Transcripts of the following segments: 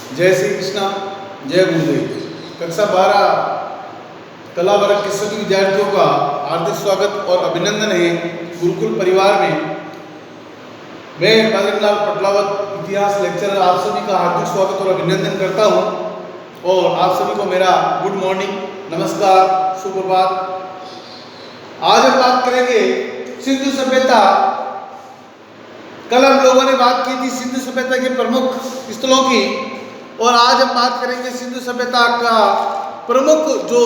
जय श्री कृष्णा, जय गुरुदेव। कक्षा 12 कला वर्ग के सभी विद्यार्थियों का हार्दिक स्वागत और अभिनंदन है गुरुकुल परिवार में। मैं बालकलाल पटलावत इतिहास लेक्चरर आप सभी का हार्दिक स्वागत और अभिनंदन करता हूं और आप सभी को मेरा गुड मॉर्निंग, नमस्कार, सुप्रभात। आज हम बात करेंगे सिंधु सभ्यता। कल हम लोगों ने बात की थी सिंधु सभ्यता के प्रमुख स्थलों की और आज हम बात करेंगे सिंधु सभ्यता का प्रमुख जो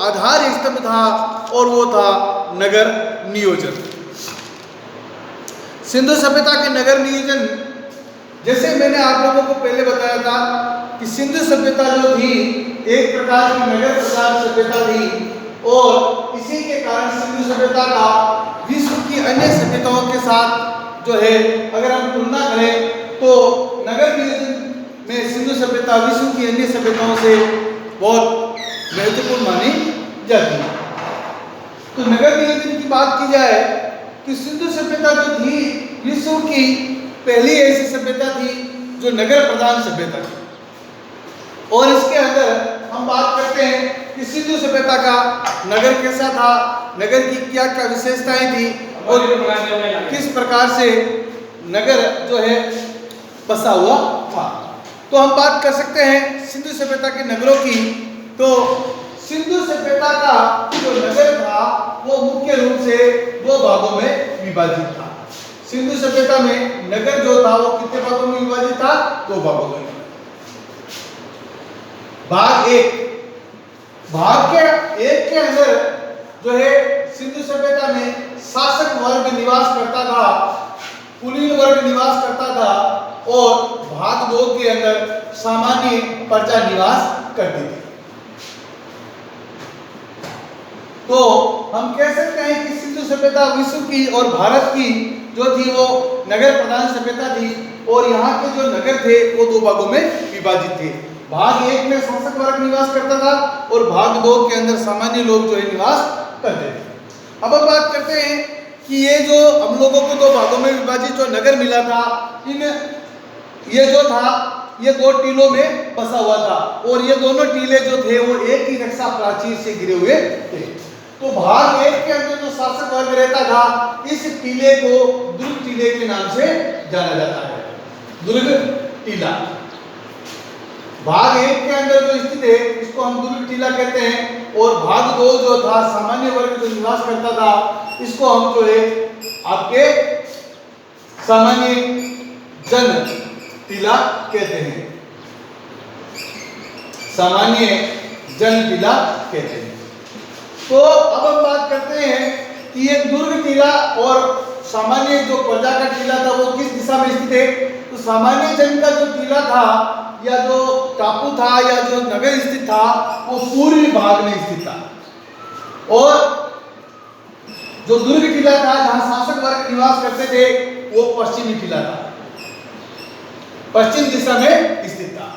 आधार स्तंभ था और वो था नगर नियोजन। सिंधु सभ्यता के नगर नियोजन, जैसे मैंने आप लोगों को पहले बताया था कि सिंधु सभ्यता जो थी एक प्रकार की नगर प्रधान सभ्यता थी और इसी के कारण सिंधु सभ्यता का विश्व की अन्य सभ्यताओं के साथ जो है अगर हम तुलना करें तो नगर नियोजन में सिंधु सभ्यता विश्व की अन्य सभ्यताओं से बहुत महत्वपूर्ण मानी जाती है। तो नगर नियोजन की बात की जाए कि सिंधु सभ्यता जो थी विश्व की पहली ऐसी सभ्यता थी जो नगर प्रधान सभ्यता थी और इसके अंदर हम बात करते हैं कि सिंधु सभ्यता का नगर कैसा था, नगर की क्या क्या विशेषताएं थी और किस प्रकार से नगर जो है बसा हुआ था। तो हम बात कर सकते हैं सिंधु सभ्यता के नगरों की। तो सिंधु सभ्यता का जो नगर था वो मुख्य रूप से दो भागों में विभाजित था। सिंधु सभ्यता में नगर जो था वो कितने भागों में विभाजित था? दो भागों में। भाग एक, भाग के एक के अंदर जो है सिंधु सभ्यता में शासक वर्ग निवास करता था, कुलीन वर्ग निवास करता था और भाग दो के अंदर सामान्य प्रजा निवास करती थी। तो हम कह सकते हैं कि सिंधु सभ्यता विश्व की और भारत की जो थी वो नगर प्रधान सभ्यता थी और यहाँ के जो नगर थे वो दो भागों में विभाजित थे। भाग एक में शासक वर्ग निवास करता था और भाग दो के अंदर सामान्य लोग जो है निवास करते थे। अब हम बात करते हैं कि ये जो हम लोगों को दो भागों में विभाजित जो नगर मिला था, ये जो था ये दो टीलों में बसा हुआ था और ये दोनों टीले जो थे वो एक ही रक्षा प्राचीर से घिरे हुए थे। तो भाग एक के अंदर जो शासक वर्ग रहता था इस टीले को दुर्ग टीले के नाम से जाना जाता है, दुर्ग टीला। भाग एक के अंदर जो स्थित है इसको हम दुर्ग टीला कहते हैं और भाग दो जो था सामान्य वर्ग जो निवास करता था इसको हम जो है आपके सामान्य जन टीला कहते हैं, सामान्य जन टीला कहते हैं। तो अब हम बात करते हैं कि ये दुर्ग टीला और सामान्य जो प्रजा का टीला था वो किस दिशा में स्थित है। तो सामान्य जन का जो टीला था या जो टापू था या जो नगर स्थित था वो पूर्वी भाग में स्थित था और जो दुर्ग टीला था जहां शासक वर्ग निवास करते थे वो पश्चिमी टीला था, पश्चिम दिशा में स्थित था।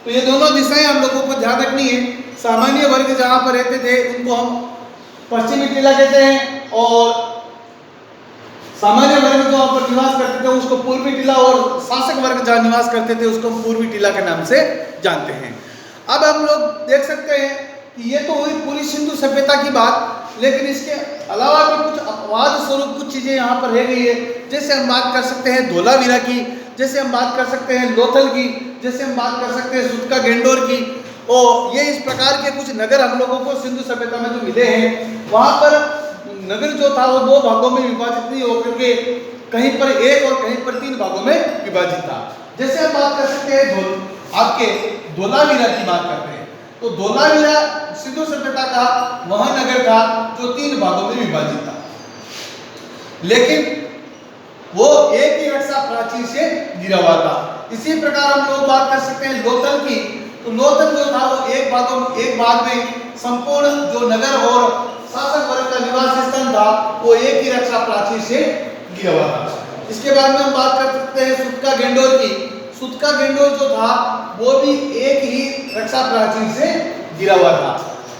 तो ये दोनों दिशाएं हम लोगों को ध्यान रखनी है। सामान्य वर्ग जहां पर रहते थे उनको हम पश्चिमी टीला कहते हैं और सामान्य वर्ग जो वहां पर निवास करते थे उसको पूर्वी टीला और शासक वर्ग जहां निवास करते थे उसको हम पूर्वी टीला के नाम से जानते हैं। अब हम लोग देख सकते हैं कि ये तो हुई पूरी सिंधु सभ्यता की बात, लेकिन इसके अलावा भी कुछ अपवाद स्वरूप कुछ चीजें यहाँ पर रह गई है। जैसे हम बात कर सकते हैं धोलावीरा की, जैसे हम बात कर सकते हैं लोथल की, जैसे हम बात कर सकते हैं सुतका गेंडोर की। और ये इस प्रकार के कुछ नगर हम लोगों को सिंधु सभ्यता में जो मिले हैं वहाँ पर नगर जो था वो दो भागों में विभाजित नहीं होकर के कहीं पर एक और कहीं पर तीन भागों में विभाजित था। जैसे हम बात कर सकते हैं आपके धोलावीरा की बात करते हैं तो धोलावीरा सिंधु सभ्यता का वह नगर था जो तीन भागों में विभाजित था, लेकिन वो एक ही रक्षा प्राचीर से घिरा हुआ था। इसी प्रकार हम लोग बात कर सकते हैं लोथल की। तो लोथल जो था वो एक भाग में संपूर्ण जो नगर और शासक वर्ग का निवास स्थान था वो एक ही रक्षा प्राचीर से घिरा हुआ था। इसके बाद में हम बात कर सकते हैं सुतका गेंडोर की। सुतका गेंडोर जो था वो भी एक ही रक्षा प्राचीर से घिरा हुआ था।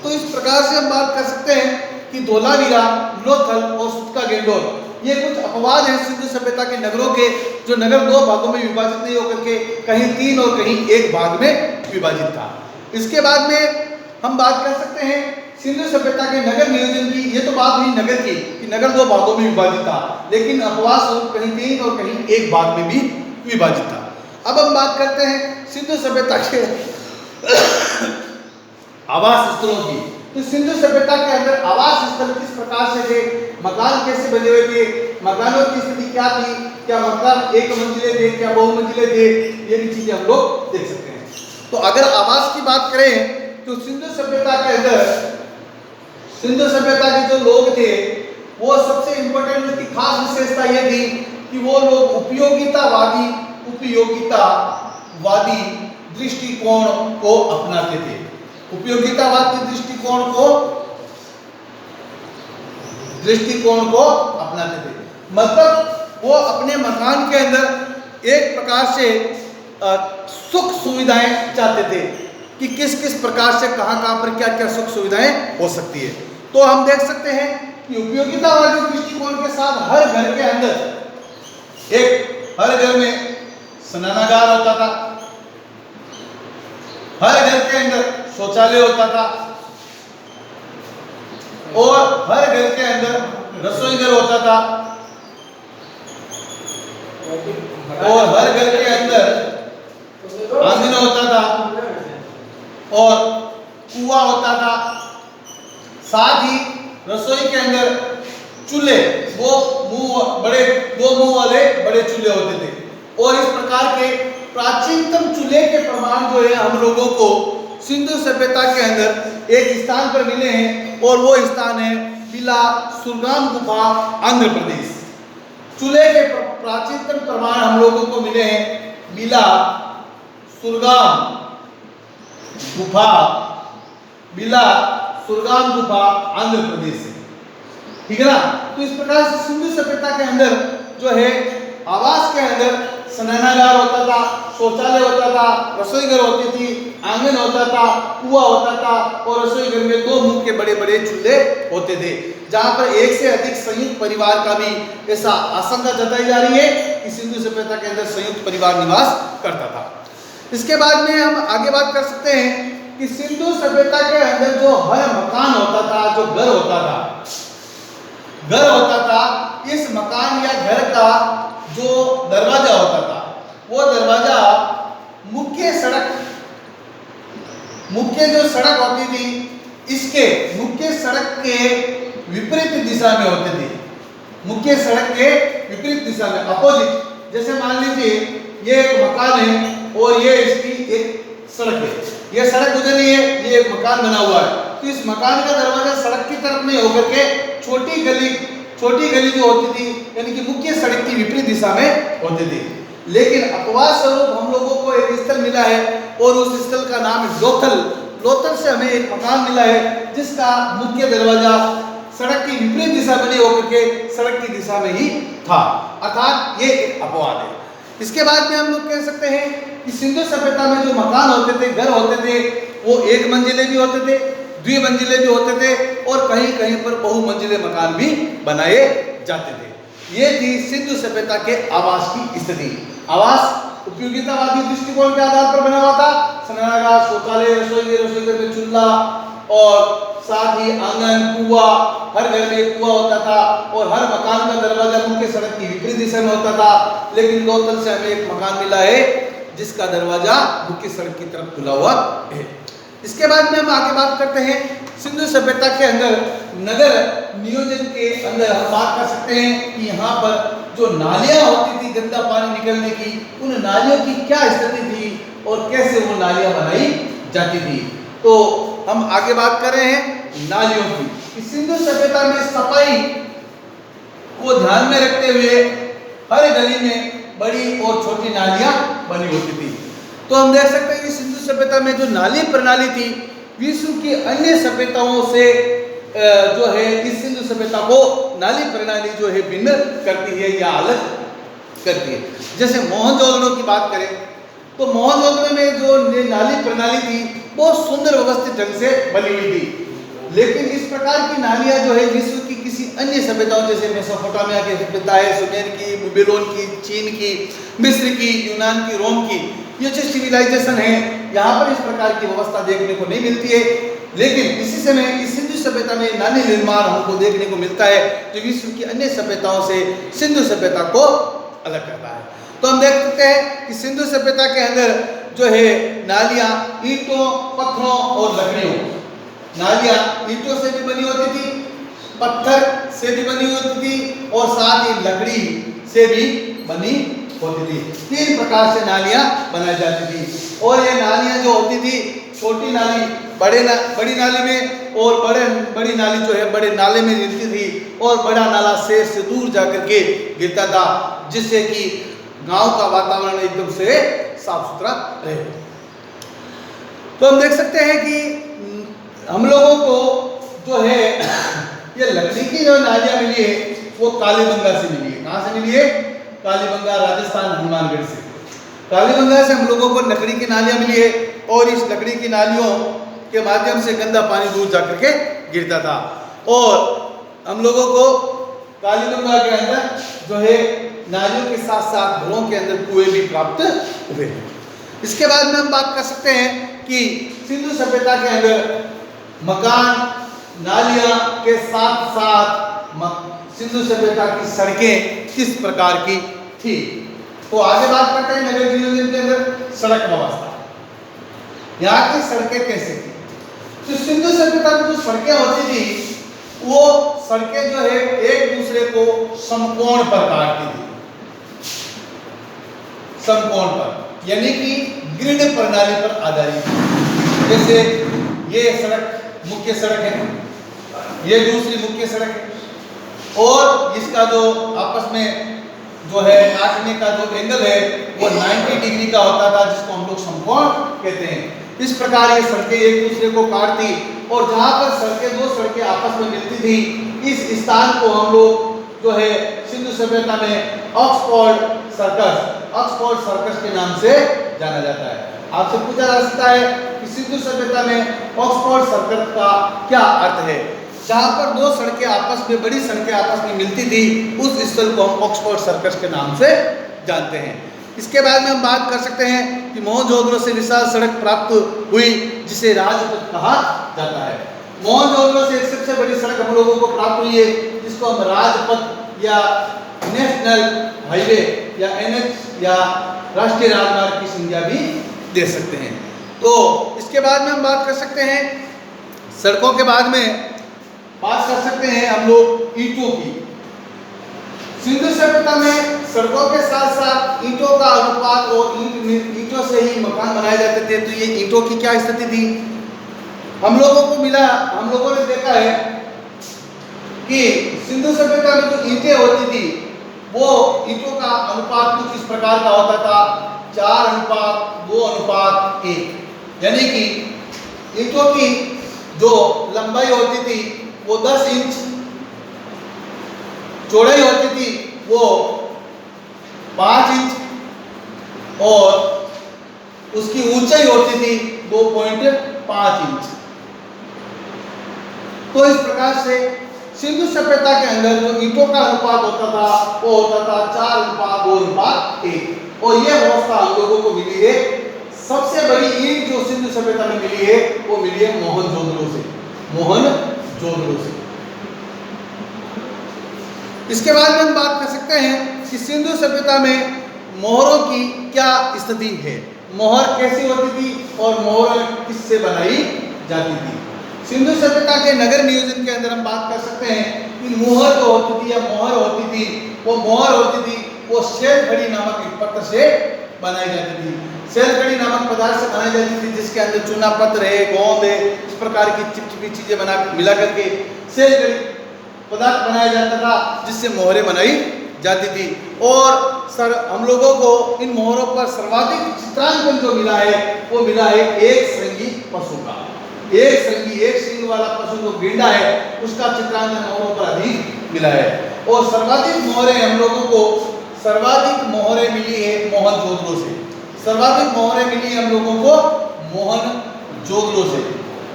तो इस प्रकार से हम बात कर सकते हैं कि धोलावीरा, लोथल और सुतका गेंडोर ये कुछ अपवाद हैं सिंधु सभ्यता के नगरों के, जो नगर दो भागों में विभाजित नहीं होकर के कहीं 3 और कहीं 1 भाग में विभाजित था। इसके बाद में हम बात कर सकते हैं सिंधु सभ्यता के नगर नियोजन की। ये तो बात हुई नगर की कि नगर 2 भागों में विभाजित था, लेकिन अपवाद स्वरूप कहीं 3 और कहीं 1 भाग में भी विभाजित था। अब हम बात करते हैं सिंधु सभ्यता के आवास स्थलों की। तो सिंधु सभ्यता के अंदर आवास स्थल किस प्रकार से थे, मकान कैसे बने हुए थे, मकानों की स्थिति क्या थी, क्या मकान 1 मंजिले थे, क्या बहुमंजिले थे, ये भी चीजें हम लोग देख सकते हैं। तो अगर आवास की बात करें तो सिंधु सभ्यता के अंदर सिंधु सभ्यता के जो लोग थे वो सबसे इंपॉर्टेंट उसकी खास विशेषता ये थी कि वो लोग उपयोगितावादी दृष्टिकोण को अपनाते थे। उपयोगितावादी दृष्टिकोण को अपनाते थे, मतलब वो अपने मकान के अंदर एक प्रकार से सुख सुविधाएं चाहते थे कि किस किस प्रकार से कहां पर क्या क्या सुख सुविधाएं हो सकती है। तो हम देख सकते हैं कि उपयोगितावादी दृष्टिकोण के साथ हर घर के अंदर हर घर में स्नानागार होता था, हर घर के अंदर शौचालय होता था और हर घर के अंदर रसोई घर होता था और हर घर के अंदर आंगन होता था और कुआं होता था। साथ ही रसोई के अंदर चूल्हे, वो दो मुंह वाले बड़े चूल्हे होते थे और इस प्रकार के प्राचीनतम चूल्हे के प्रमाण जो है हम लोगों को सिंधु सभ्यता के अंदर एक स्थान पर मिले हैं और वो स्थान है बिला सुरगाम गुफा, आंध्र प्रदेश। चूल्हे के प्राचीनतम प्रमाण हम लोगों को मिले हैं बिला सुरगाम गुफा, आंध्र प्रदेश से, ठीक है ना। तो इस प्रकार से सिंधु सभ्यता के अंदर जो है आवास के अंदर स्नानागार होता था, शौचालय होता था, रसोई घर होती थी, आंगन होता था, कुआं होता था और रसोई घर में 2 मुंह के बड़े बड़े चूल्हे होते थे, जहां पर 1 से अधिक संयुक्त परिवार का भी ऐसा आशंका जताई जा रही है कि सिंधु सभ्यता के अंदर संयुक्त परिवार निवास करता था। इसके बाद में हम आगे बात कर सकते हैं कि सिंधु सभ्यता के अंदर जो हर मकान होता था, जो घर होता था, इस मकान या घर का जो दरवाजा होता था, वो दरवाजा मुख्य जो सड़क होती थी, इसके मुख्य सड़क के विपरीत दिशा में होते थे। मुख्य सड़क के विपरीत दिशा में, अपोजिट। जैसे मान लीजिए ये एक मकान है और ये इसकी एक सड़क है, ये सड़क गुजर रही है, ये एक मकान बना हुआ है, तो इस मकान का दरवाजा सड़क की तरफ नहीं होकर के छोटी गली जो होती थी यानी कि मुख्य सड़क की विपरीत दिशा में होती थी। लेकिन अपवाद स्वरूप हम लोगों को एक स्थल मिला है और उस स्थल का नाम है लोथल से हमें एक मकान मिला है जिसका मुख्य दरवाजा सड़क की विपरीत दिशा में नहीं होकर के सड़क की दिशा में ही था, अर्थात ये एक अपवाद है। इसके बाद में हम लोग कह सकते हैं कि सिंधु सभ्यता में जो मकान होते थे, घर होते थे, वो 1 मंजिले भी होते थे, 2 मंजिले भी होते थे और कहीं कहीं पर बहुमंजिले मकान भी बनाए जाते थे। ये थी सिंधु सभ्यता के आवास की स्थिति। आवास उपयोगितावादी दृष्टिकोण के आधार पर बना हुआ था, स्नानागार, शौचालय, रसोई घर में चूल्हा और साथ ही आंगन, कुआं, हर घर में एक कुआं होता था और हर मकान का दरवाजा मुख्य सड़क की विपरीत दिशा में होता था। लेकिन लोथल से हमें एक मकान मिला है जिसका दरवाजा मुख्य सड़क की तरफ खुला हुआ है। इसके बाद में हम आगे बात करते हैं सिंधु सभ्यता के अंदर नगर नियोजन के अंदर हम बात कर सकते हैं कि यहाँ पर जो नालियाँ होती थी गंदा पानी निकलने की, उन नालियों की क्या स्थिति थी और कैसे वो नालियाँ बनाई जाती थी। तो हम आगे बात कर रहे हैं नालियों की। सिंधु सभ्यता में सफाई को ध्यान में रखते हुए हर गली में बड़ी और छोटी नालियाँ बनी होती थी। तो हम देख सकते हैं कि सिंधु सभ्यता में जो नाली प्रणाली थी विश्व की अन्य सभ्यताओं से जो है इस सिंधु सभ्यता को नाली प्रणाली जो है भिन्न करती है या अलग करती है। जैसे मोहनजोदड़ो की बात करें तो मोहनजोदड़ो में जो नाली प्रणाली थी बहुत सुंदर व्यवस्थित ढंग से बनी हुई थी। लेकिन इस प्रकार की नालियां जो है विश्व की किसी अन्य सभ्यताओं जैसे मेसोपोटामिया की सभ्यता है, सुमेर की, बेबीलोन की, चीन की, मिस्र की, यूनान की, रोम की, ये जो सिविलाइजेशन है यहाँ पर इस प्रकार की व्यवस्था देखने को नहीं मिलती है। लेकिन इसी समय इस सिंधु सभ्यता में नाली निर्माण हमको देखने को मिलता है जो विश्व की अन्य सभ्यताओं से सिंधु सभ्यता को अलग करता है। तो हम देख सकते हैं कि सिंधु सभ्यता के अंदर जो है नालियां ईंटों, पत्थरों और लकड़ियों, नालियां ईंटों से भी बनी होती थी, पत्थर से भी बनी होती थी और साथ ही लकड़ी से भी बनी होती थी। 3 प्रकार से नालियां बनाई जाती थी और ये नालियां जो होती थी, छोटी नाली बड़ी नाली में और बड़ी नाली जो है बड़े नाले में गिरती थी और बड़ा नाला शहर से दूर जाकर के गिरता था, जिससे कि गांव का वातावरण एकदम से साफ सुथरा रहे। तो हम देख सकते हैं कि हम लोगों को जो है ये लकड़ी की जो नालियां मिली है वो कालीबंगा से मिली है। कहाँ से मिली है? कालीबंगा, राजस्थान, हनुमानगढ़ से। कालीबंगा से हम लोगों को लकड़ी की नालियां मिली है और इस लकड़ी की नालियों के माध्यम से गंदा पानी दूर जाकर के गिरता था और हम लोगों को कालीबंगा के अंदर जो है नालियों के साथ साथ घरों के अंदर कुएं भी प्राप्त हुए हैं। इसके बाद में हम बात कर सकते हैं कि सिंधु सभ्यता के अंदर मकान, नालियां के साथ साथ सिंधु सभ्यता की सड़कें किस प्रकार की थी। तो आगे बात करते हैं नगर नियोजन के अंदर सड़क व्यवस्था, यहाँ की सड़कें कैसे थी। तो सिंधु सभ्यता में जो सड़कें होती थी वो सड़कें जो है एक दूसरे को समकोण पर काटती थी, समकोण पर, यानी कि ग्रिड प्रणाली पर आधारित। जैसे ये सड़क मुख्य सड़क है, ये दूसरी मुख्य सड़क है और इसका जो आपस में जो है काटने का जो एंगल है वो 90 डिग्री का होता था, जिसको हम लोग समकोण कहते हैं। इस प्रकार ये सड़कें एक दूसरे को काटती और जहाँ पर दो सड़कें आपस में मिलती थी, इस स्थान को हम लोग जो है सिंधु सभ्यता में ऑक्सफोर्ड सर्कस के नाम से जाना जाता है। आपसे पूछा जा सकता है कि सिंधु सभ्यता में ऑक्सफोर्ड सर्कस का क्या अर्थ है। जहाँ पर दो सड़कें आपस में, बड़ी सड़कें आपस में मिलती थी, उस स्थल को हम ऑक्सफोर्ड सर्कस के नाम से जानते हैं। इसके बाद में हम बात कर सकते हैं कि मोहनजोदड़ो से विशाल सड़क प्राप्त हुई जिसे राजपथ कहा जाता है। मोहनजोदड़ो से एक सबसे बड़ी सड़क हम लोगों को प्राप्त हुई है जिसको हम राजपथ या नेशनल हाईवे या NH या राष्ट्रीय राजमार्ग की संज्ञा भी दे सकते हैं। तो इसके बाद में हम बात कर सकते हैं सड़कों के बाद में बात कर सकते हैं हम लोग ईंटों की। सिंधु सभ्यता में सड़कों के साथ साथ ईंटों का अनुपात और ईंटों से ही मकान बनाए जाते थे। तो ये ईंटों की क्या स्थिति थी हम लोगों ने देखा है कि सिंधु सभ्यता में जो ईंटें होती थी वो ईंटों का अनुपात कुछ इस प्रकार का होता था, 4:2:1, यानी कि ईंटों की जो लंबाई होती थी वो 10 इंच, चौड़ाई होती थी वो 5 इंच और उसकी ऊंचाई होती थी 2.5 इंच। तो इस प्रकार से सिंधु सभ्यता के अंदर जो ईंटों का अनुपात होता था वो होता था 4:2:1 और यह व्यवस्था हम लोगों को मिली है। सबसे बड़ी ईंट जो सिंधु सभ्यता में मिली है वो मिली है मोहनजोदड़ो से। इसके बाद में हम बात कर सकते हैं कि सिंधु सभ्यता में मोहरों की क्या स्थिति है, मोहर कैसी होती थी और मोहर किससे बनाई जाती थी। सिंधु सभ्यता के नगर नियोजन के अंदर हम बात कर सकते हैं कि मोहर जो होती थी या मोहर होती थी वो शैलखड़ी नामक एक पत्थर से बनाई जाती थी। शैलखड़ी नामक पदार्थ से बनाई जाती थी जिसके अंदर चूना पत्थर है, गोंद है, इस प्रकार की चिपचिपी चीजें बना मिला करके शैलखड़ी पदार्थ बनाया जाता था जिससे मोहरें बनाई जाती थी। और हम लोगों को इन मोहरों पर सर्वाधिक चित्रांकन जो मिला है वो मिला है एक श्रृंगी पशु का। एक सिंग वाला पशु जो गेंडा है उसका चित्रांकन मोहरों पर अधिक मिला है। और सर्वाधिक मोहरें हम लोगों को मिली है मोहनजोदड़ो से। सर्वाधिक मोहरें मिली हम लोगों को मोहनजोदड़ो से।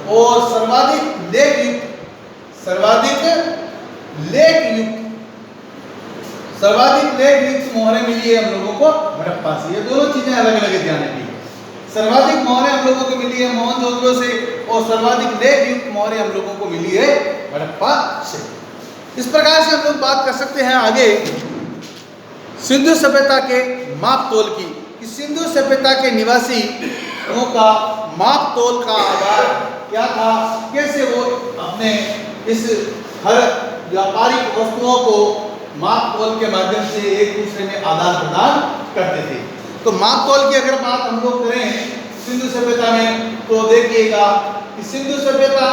और सर्वाधिक लेख युक्त मोहरें मिली है हम लोगों को हड़प्पा से। ये दोनों चीजें अलग अलग ध्यान रखिए। सर्वाधिक मोहरें हम लोगों को मिली है मोहनजोदड़ो से और सर्वाधिक लेख युक्त मोहरें हम लोगों को मिली है हड़प्पा से। इस प्रकार से हम लोग बात कर सकते हैं आगे सिंधु सभ्यता के माप तोल की। सिंधु सभ्यता के निवासियों का माप तोल का आधार क्या था, कैसे वो अपने इस हर व्यापारिक वस्तुओं को माप तोल के माध्यम से एक दूसरे में आदान प्रदान करते थे। तो माप तोल की अगर बात हम लोग करें सिंधु सभ्यता में, तो देखिएगा कि सिंधु सभ्यता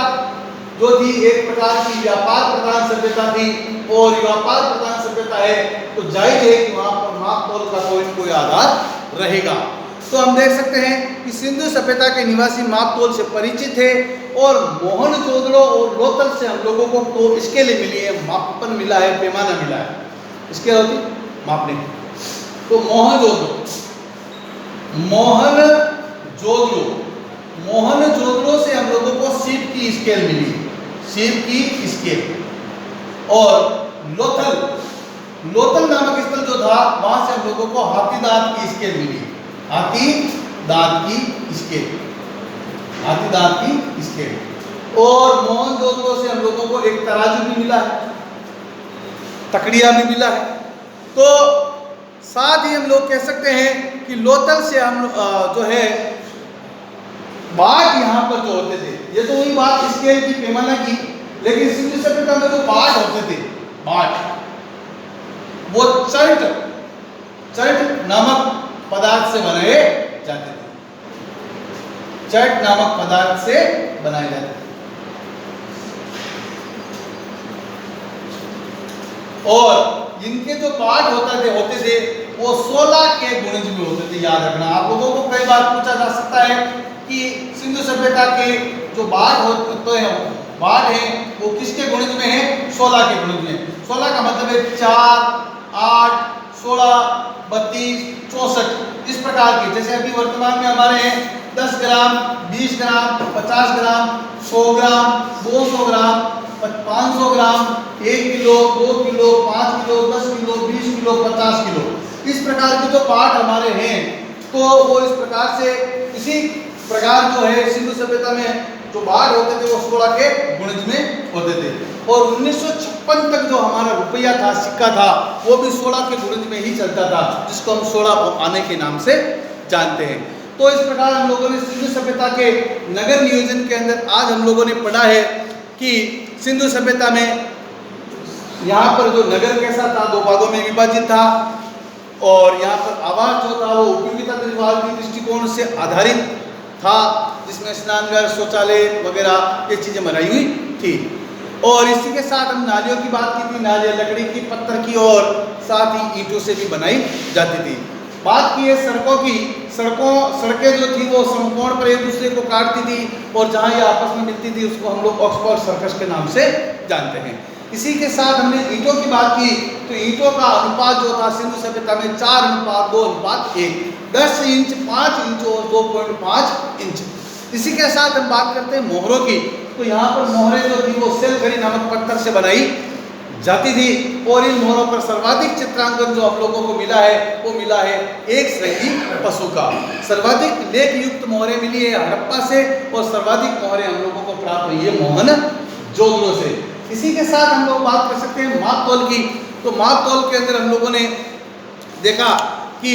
जो थी एक प्रकार की व्यापार प्रधान सभ्यता थी, और व्यापार प्रधान सभ्यता है तो जाहिर है कि वहां पर माप तोल का कोई न कोई आधार रहेगा। तो हम देख सकते हैं कि सिंधु सभ्यता के निवासी माप तोल से परिचित है, और मोहनजोदड़ो और लोथल से हम लोगों को तो इसके लिए मिली है, मापन मिला है, पैमाना मिला है, इसके होती मापने। तो मोहनजोदड़ो से हम लोगों को सीप की स्केल मिली, सीप की स्केल। और लोथल नामक स्थल जो था वहां से हम लोगों को हाथी दांत की स्केल मिली, हाथी दांत की स्केल। और मोहनजोदड़ो से हम लोगों को एक तराजू भी मिला है, तकड़िया भी मिला है। तो साथ ही हम लोग कह सकते हैं कि लोथल से हम जो है बाट यहाँ पर जो होते थे, ये तो वही बात स्केल की पैमाना की, लेकिन सिंधु सभ्यता में जो बाट होते थे, बाट वो चट नामक पदार्थ से बनाए जाते थे, चट नामक पदार्थ से बनाए जाते थे। और इनके जो पाठ होते थे वो 16 के गुणज में होते थे। याद रखना, आप लोगों को कई बार पूछा जा सकता है कि सिंधु सभ्यता के जो बाढ़ है वो किसके गुणज में है, 16 के गुणज में। 16 का मतलब है 4, 8, 16, 32, 64 इस प्रकार के। जैसे अभी वर्तमान में हमारे हैं 10 ग्राम, 20 ग्राम, 50 ग्राम, 100 ग्राम, 200 ग्राम, 500 ग्राम, 1 kilo, 2 kilo, 5 kilo, 10 kilo, 20 kilo, 50 kilo, इस प्रकार के जो पाठ हमारे हैं, तो वो इस प्रकार से इसी प्रकार जो है सिंधु सभ्यता में जो बाढ़ होते थे वो 16 के गुणज में होते थे। और 1956 तक जो हमारा रुपया था, सिक्का था, वो भी 16 के गुणज में ही चलता था, जिसको हम 16 आने के नाम से जानते हैं। तो इस प्रकार हम लोगों ने सिंधु सभ्यता के नगर नियोजन के अंदर आज हम लोगों ने पढ़ा है कि सिंधु सभ्यता में यहाँ पर जो नगर कैसा था, 2 भागों में विभाजित था, और यहाँ पर आवास जो था वो उपयोगिता दृष्टिकोण से आधारित था, जिसमें स्नानघर, शौचालय वगैरह ये चीजें बनाई हुई थी। और इसी के साथ हम नालियों की बात की थी, नालियाँ लकड़ी की, पत्थर की और साथ ही ईंटों से भी बनाई जाती थी। बात की है सड़कों की, सड़कें जो थी वो समकोण पर एक दूसरे को काटती थी, और जहाँ ये आपस में मिलती थी उसको हम लोग ऑक्सफोर्ड सर्कस के नाम से जानते हैं। इसी के साथ हमने ईंटों की बात की, तो ईंटों का अनुपात जो था सिंधु सभ्यता में 4:2:1, 10 इंच, 5 इंच और 2.5 इंच। इसी के साथ हम बात करते हैं मोहरों की, तो यहाँ पर मोहरें जो थी वो सेलखड़ी नामक पत्थर से बनाई जाती थी, और इन मोहरों पर सर्वाधिक चित्रांकन जो हम लोगों को मिला है वो मिला है एक श्रेणी पशु का। सर्वाधिक लेख युक्त मोहरें मिली है हड़प्पा से, और सर्वाधिक मोहरें हम लोगों को प्राप्त हुई है मोहनजोदड़ो से। इसी के साथ हम लोग बात कर सकते हैं माप तोल की। तो माप तोल के अंदर हम लोगों ने देखा कि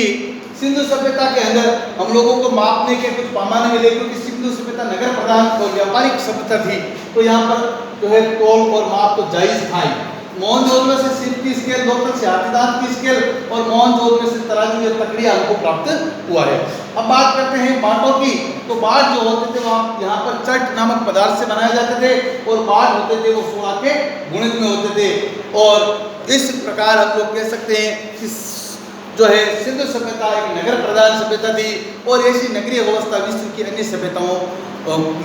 सिंधु सभ्यता के अंदर हम लोगों को मापने के कुछ पैमाने मिले, क्योंकि सिंधु सभ्यता नगर प्रधान और व्यापारिक सभ्यता थी, तो यहाँ पर जो है तोल और माप तो जायज था ही। मोहनजोदड़ो से सीप की स्केल, लोथल से हाथी दांत की स्केल, और मोहनजोदड़ो से तराजू या तकड़िया हमको प्राप्त हुआ है। अब बात करते हैं बाटों की। तो बाट जो होते थे वहाँ यहाँ पर चट नामक पदार्थ से बनाए जाते थे, और बाट होते थे वो 16 के गुणज में होते थे। और इस प्रकार हम लोग कह सकते हैं कि जो है सिंधु सभ्यता एक नगर प्रधान सभ्यता थी, और ऐसी नगरीय व्यवस्था विश्व की अन्य सभ्यताओं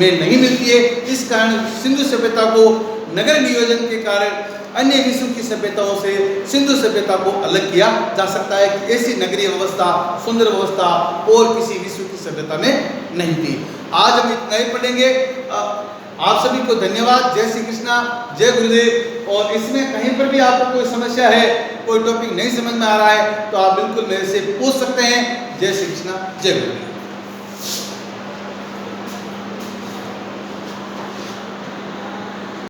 में नहीं मिलती है। इस कारण सिंधु सभ्यता को नगर नियोजन के कारण अन्य विश्व की सभ्यताओं से सिंधु सभ्यता को अलग किया जा सकता है कि ऐसी नगरीय व्यवस्था, सुंदर व्यवस्था और किसी विश्व की सभ्यता में नहीं थी। आज हम इतना ही पढ़ेंगे। आप सभी को धन्यवाद। जय श्री कृष्णा, जय गुरुदेव। और इसमें कहीं पर भी आपको कोई समस्या है, कोई टॉपिक नहीं समझ में आ रहा है, तो आप बिल्कुल मेरे से पूछ सकते हैं। जय श्री कृष्णा, जय गुरुदेव।